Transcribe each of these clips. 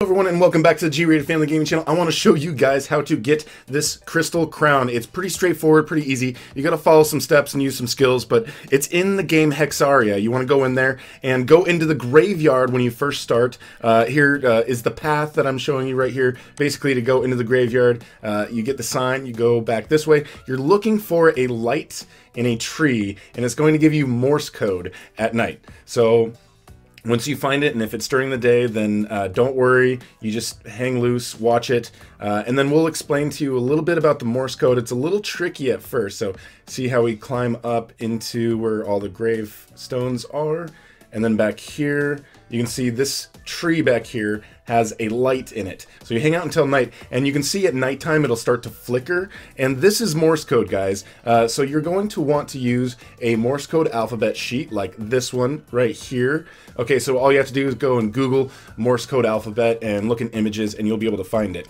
Hello everyone and welcome back to the G-Rated Family Gaming Channel. I want to show you guys how to get this crystal crown. It's pretty straightforward, pretty easy. You gotta follow some steps and use some skills, but it's in the game Hexaria. You want to go in there and go into the graveyard when you first start. Here is the path that I'm showing you right here. Basically, to go into the graveyard, you get the sign, you go back this way. You're looking for a light in a tree, and it's going to give you Morse code at night. So once you find it, and if it's during the day, then don't worry. You just hang loose, watch it, and then we'll explain to you a little bit about the Morse code. It's a little tricky at first, so see how we climb up into where all the gravestones are, and then back here, you can see this tree back here has a light in it. So you hang out until night, and you can see at nighttime it'll start to flicker, and this is Morse code, guys. So you're going to want to use a Morse code alphabet sheet like this one right here. Okay, so all you have to do is go and Google Morse code alphabet and look in images, and you'll be able to find it.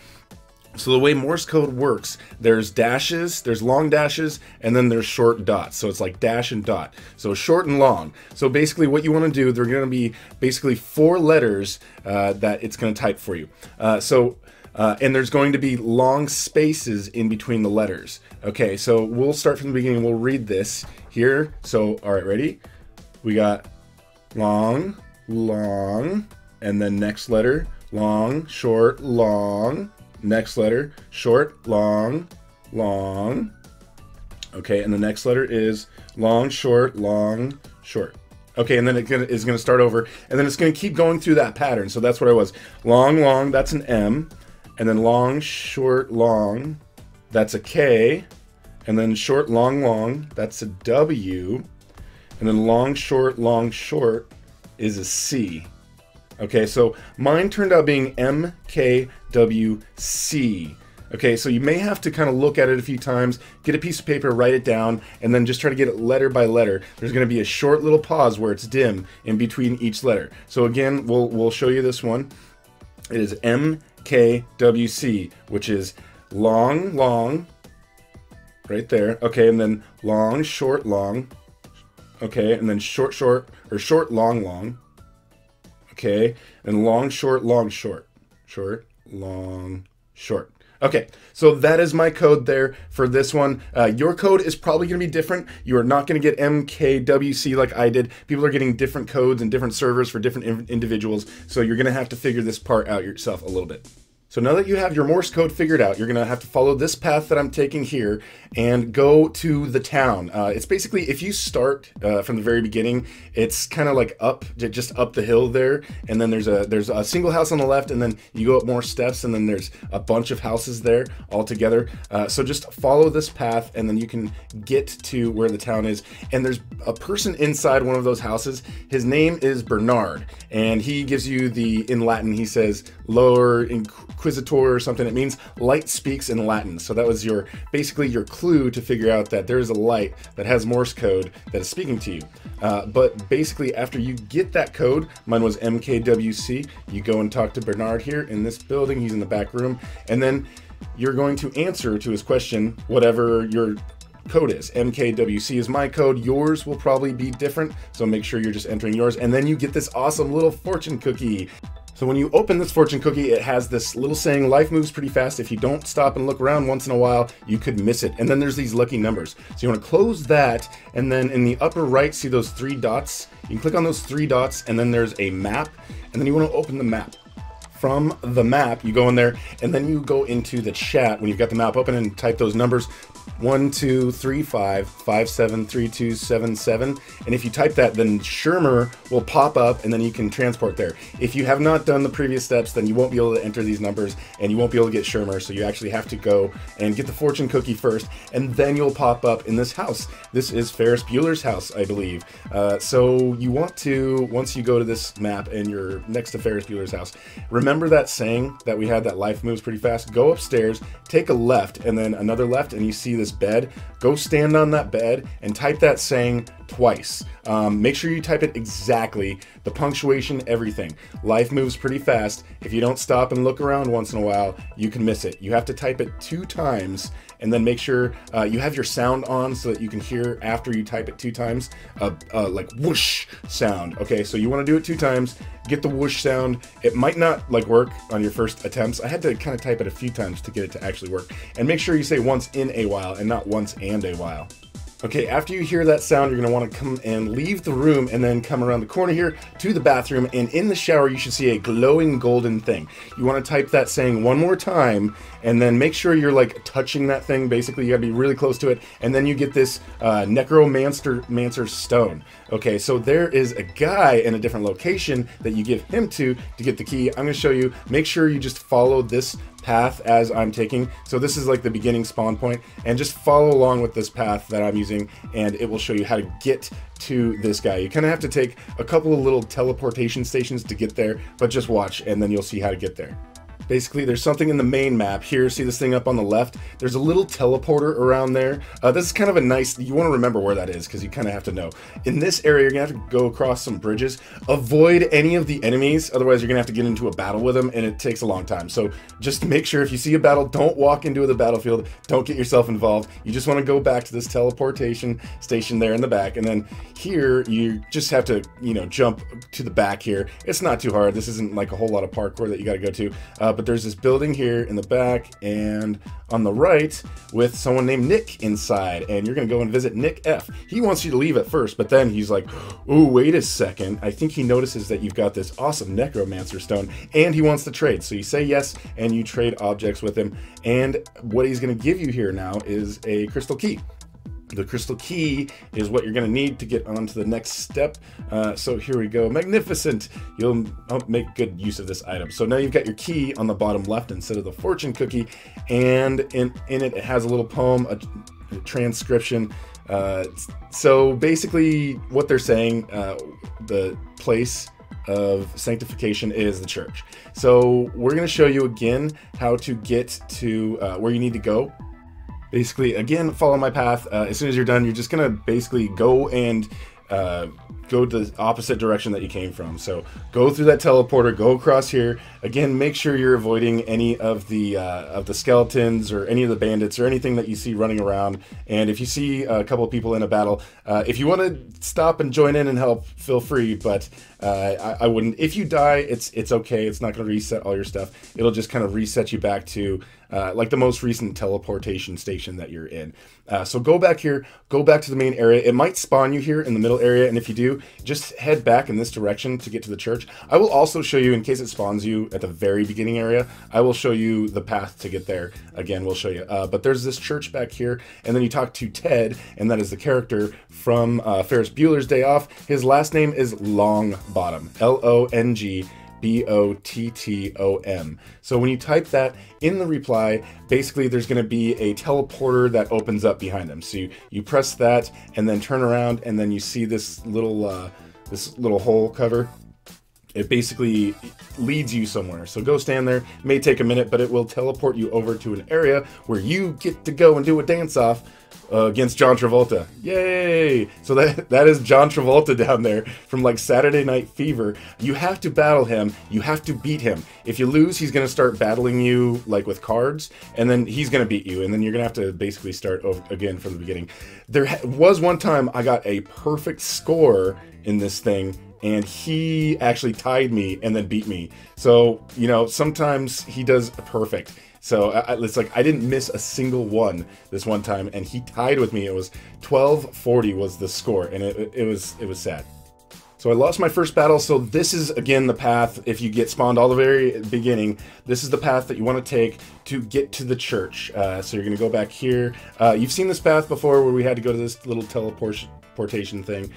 So the way Morse code works, there's dashes, there's long dashes, and then there's short dots. So it's like dash and dot. So short and long. So basically what you want to do, they're going to be basically 4 letters that it's going to type for you. And there's going to be long spaces in between the letters. Okay, so we'll start from the beginning. We'll read this here. So, all right, ready? We got long, long, and then next letter, long, short, long. Next letter, short, long, long. Okay, and the next letter is long, short, long, short. Okay, and then it is going to start over, and then it's going to keep going through that pattern. So that's what I was. Long, long, that's an M. And then long, short, long, that's a K. And then short, long, long, that's a W. And then long, short, is a C. Okay, so mine turned out being MKWC. Okay, so you may have to kind of look at it a few times, get a piece of paper, write it down, and then just try to get it letter by letter. There's going to be a short little pause where it's dim in between each letter. So again, we'll show you this one. It is MKWC, which is long, long, right there. Okay, and then long, short, long. Okay, and then short, short, or short, long, long. Okay, and long, short, short, long, short. Okay, so that is my code there for this one. Your code is probably going to be different. You are not going to get MKWC like I did. People are getting different codes and different servers for different individuals, so you're going to have to figure this part out yourself a little bit. So now that you have your Morse code figured out, you're going to have to follow this path that I'm taking here and go to the town. It's basically, if you start from the very beginning, it's kind of like just up the hill there, and then there's a single house on the left, and then you go up more steps, and then there's a bunch of houses there all together. So just follow this path, and then you can get to where the town is. And there's a person inside one of those houses. His name is Bernard, and he gives you in Latin, he says, lower inquisitor or something. It means light speaks in Latin. So that was basically your clue to figure out that there is a light that has Morse code that is speaking to you. But basically, after you get that code, mine was MKWC, you go and talk to Bernard here in this building. He's in the back room, and then you're going to answer to his question whatever your code is. MKWC is my code. Yours will probably be different, so make sure you're just entering yours, and then you get this awesome little fortune cookie. So when you open this fortune cookie, it has this little saying, life moves pretty fast. If you don't stop and look around once in a while, you could miss it. And then there's these lucky numbers. So you want to close that, and then in the upper right, see those 3 dots? You can click on those 3 dots, and then there's a map, and then you want to open the map. From the map, you go in there, and then you go into the chat when you've got the map open and type those numbers 1235573277, and if you type that, then Shermer will pop up, and then you can transport there. If you have not done the previous steps, then you won't be able to enter these numbers, and you won't be able to get Shermer, so you actually have to go and get the fortune cookie first, and then you'll pop up in this house. This is Ferris Bueller's house, I believe. So you want to, once you go to this map and you're next to Ferris Bueller's house, remember that saying that we had, that life moves pretty fast? Go upstairs, take a left, and then another left, and you see this bed. Go stand on that bed and type that saying twice. Make sure you type it exactly, the punctuation, everything. Life moves pretty fast. If you don't stop and look around once in a while, you can miss it. You have to type it 2 times, and then make sure you have your sound on so that you can hear after you type it 2 times, like whoosh sound. Okay, so you want to do it 2 times, get the whoosh sound. It might not like work on your first attempts. I had to kind of type it a few times to get it to actually work. And make sure you say once in a while and not once and a while. Okay, after you hear that sound, you're going to want to come and leave the room and then come around the corner here to the bathroom, and in the shower you should see a glowing golden thing. You want to type that saying one more time, and then make sure you're like touching that thing. Basically, you got to be really close to it, and then you get this necromancer stone. Okay, so there is a guy in a different location that you give him to get the key. I'm going to show you. Make sure you just follow this path as I'm taking. So this is like the beginning spawn point, and just follow along with this path that I'm using, and it will show you how to get to this guy. You kind of have to take a couple of little teleportation stations to get there, but just watch and then you'll see how to get there. Basically, there's something in the main map here. See this thing up on the left? There's a little teleporter around there. This is kind of a nice, you want to remember where that is because you kind of have to know. In this area, you're going to have to go across some bridges. Avoid any of the enemies, otherwise you're going to have to get into a battle with them, and it takes a long time. So just make sure if you see a battle, don't walk into the battlefield. Don't get yourself involved. You just want to go back to this teleportation station there in the back, and then here you just have to, you know, jump to the back here. It's not too hard. This isn't like a whole lot of parkour that you got to go to. But there's this building here in the back and on the right with someone named Nick inside, and you're gonna go and visit Nick F. He wants you to leave at first, but then he's like, oh, wait a second. I think he notices that you've got this awesome necromancer stone and he wants to trade. So you say yes and you trade objects with him, and what he's gonna give you here now is a crystal key. The crystal key is what you're going to need to get on to the next step. So here we go. Magnificent. You'll make good use of this item. So now you've got your key on the bottom left instead of the fortune cookie. And in it has a little poem, a transcription. So basically what they're saying, the place of sanctification is the church. So we're going to show you again how to get to where you need to go. Basically, again, follow my path. As soon as you're done, you're just gonna basically go and go the opposite direction that you came from. So go through that teleporter, go across here. Again, make sure you're avoiding any of the skeletons or any of the bandits or anything that you see running around. And if you see a couple of people in a battle, if you want to stop and join in and help, feel free. But I wouldn't. If you die, it's okay. It's not going to reset all your stuff. It'll just kind of reset you back to like the most recent teleportation station that you're in. So go back here, go back to the main area. It might spawn you here in the middle area, and if you do, just head back in this direction to get to the church. I will also show you, in case it spawns you at the very beginning area, I will show you the path to get there. Again, we'll show you. But there's this church back here, and then you talk to Ted, and that is the character from Ferris Bueller's Day Off. His last name is Longbottom, L-O-N-G-B-O-T-T-O-M. So when you type that in the reply, basically there's going to be a teleporter that opens up behind them. So you press that and then turn around, and then you see this little hole cover. It basically leads you somewhere. So go stand there. It may take a minute, but it will teleport you over to an area where you get to go and do a dance-off against John Travolta. Yay! So that is John Travolta down there from like Saturday Night Fever. You have to battle him. You have to beat him. If you lose, he's going to start battling you like with cards, and then he's going to beat you, and then you're going to have to basically start over again from the beginning. There was one time I got a perfect score in this thing, and he actually tied me and then beat me. So, you know, sometimes he does perfect. So it's like I didn't miss a single one this one time, and he tied with me. It was 1240 was the score, and it was sad. So I lost my first battle. So this is again the path. If you get spawned all the very beginning, this is the path that you want to take to get to the church. So you're gonna go back here. You've seen this path before, where we had to go to this little teleportation thing.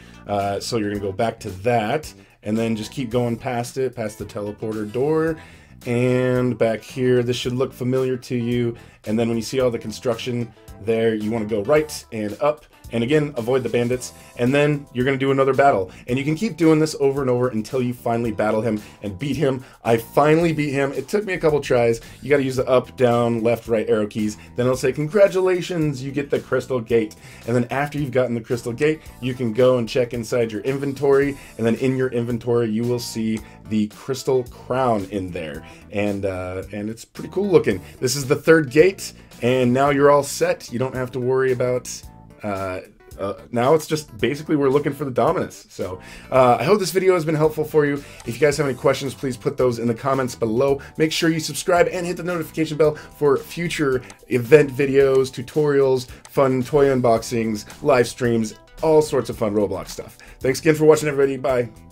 So you're gonna go back to that, and then just keep going past it, past the teleporter door. And back here, this should look familiar to you. And then when you see all the construction there, you want to go right and up, and again, avoid the bandits, and then you're going to do another battle. And you can keep doing this over and over until you finally battle him and beat him. I finally beat him. It took me a couple tries. You got to use the up, down, left, right arrow keys. Then it'll say, congratulations, you get the crystal gate. And then after you've gotten the crystal gate, you can go and check inside your inventory, and then in your inventory you will see the crystal crown in there, and it's pretty cool looking. This is the third gate, and now you're all set. You don't have to worry about now it's just basically we're looking for the Dominus. So I hope this video has been helpful for you. If you guys have any questions, please put those in the comments below. Make sure you subscribe and hit the notification bell for future event videos, tutorials, fun toy unboxings, live streams, all sorts of fun Roblox stuff. Thanks again for watching, everybody. Bye.